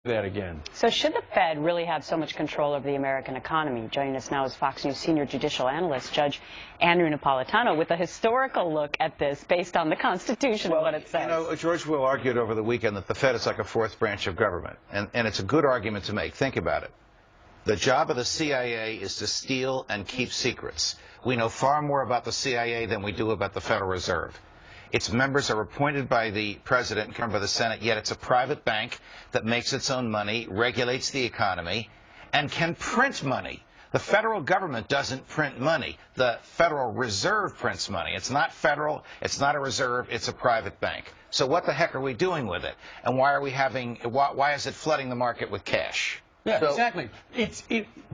that again. So should the Fed really have so much control over the American economy? Joining us now is Fox News senior judicial analyst, Judge Andrew Napolitano, with a historical look at this based on the Constitution and what it says. You know, George Will argued over the weekend that the Fed is like a fourth branch of government, and it's a good argument to make. Think about it. The job of the CIA is to steal and keep secrets. We know far more about the CIA than we do about the Federal Reserve. Its members are appointed by the president and governed by the Senate, yet it's a private bank that makes its own money, regulates the economy, and can print money. The federal government doesn't print money. The Federal Reserve prints money. It's not federal, it's not a reserve, it's a private bank. So what the heck are we doing with it? And why is it flooding the market with cash? Yeah, exactly.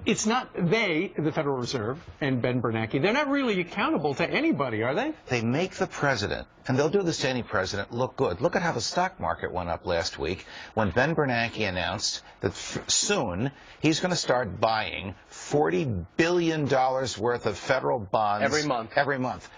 It's not they, the Federal Reserve, and Ben Bernanke. They're not really accountable to anybody, are they? They make the president, and they'll do this to any president, look good. Look at how the stock market went up last week when Ben Bernanke announced that soon he's going to start buying $40 billion worth of federal bonds. Every month.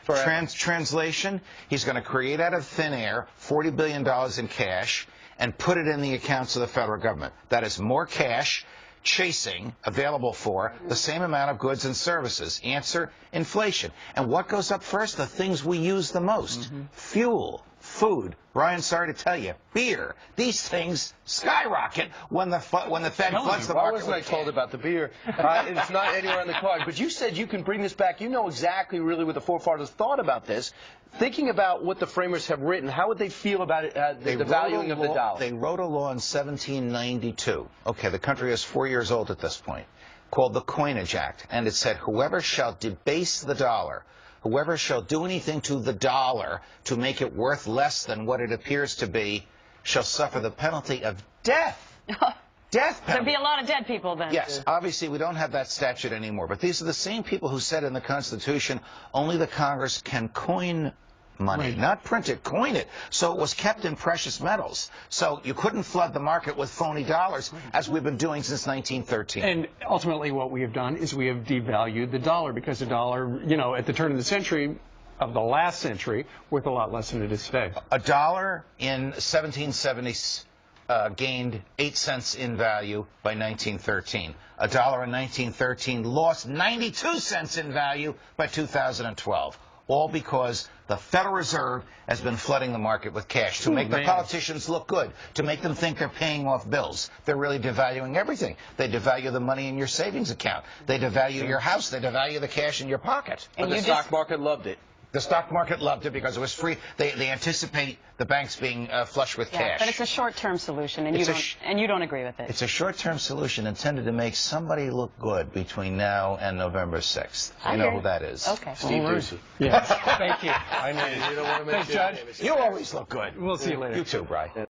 Translation, he's going to create out of thin air $40 billion in cash and put it in the accounts of the federal government. That is more cash chasing available for the same amount of goods and services. Answer, inflation. And what goes up first? The things we use the most. Fuel, food. Brian, sorry to tell you, beer. These things skyrocket when the Fed floods the market. Why wasn't I told about the beer? It's not anywhere on the card. But you said you can bring this back. You know exactly really what the forefathers thought about this. Thinking about what the framers have written, how would they feel about it, the valuing of the dollar? They wrote a law in 1792. Okay, the country is 4 years old at this point, called the Coinage Act. And it said, whoever shall debase the dollar, whoever shall do anything to the dollar to make it worth less than what it appears to be, shall suffer the penalty of death. Death penalty. There'd be a lot of dead people then. Yes, obviously we don't have that statute anymore, but these are the same people who said in the Constitution only the Congress can coin money, not print it, coin it. So it was kept in precious metals. So you couldn't flood the market with phony dollars, as we've been doing since 1913. And ultimately what we have done is we have devalued the dollar, because the dollar, you know, at the turn of the century, of the last century, worth a lot less than it is today. A dollar in 1770 gained 8 cents in value by 1913. A dollar in 1913 lost 92 cents in value by 2012. All because the Federal Reserve has been flooding the market with cash to make the politicians look good, to make them think they're paying off bills. They're really devaluing everything. They devalue the money in your savings account. They devalue your house. They devalue the cash in your pocket. And the stock market loved it. The stock market loved it because it was free. They anticipate the banks being flush with cash. But it's a short-term solution, and you don't agree with it. It's a short-term solution intended to make somebody look good between now and November 6th. You know who that is. Okay. Steve Doocy. Yes. Thank you. I know. You don't want to make Judge. You always look good. We'll see you later. You too, Brian.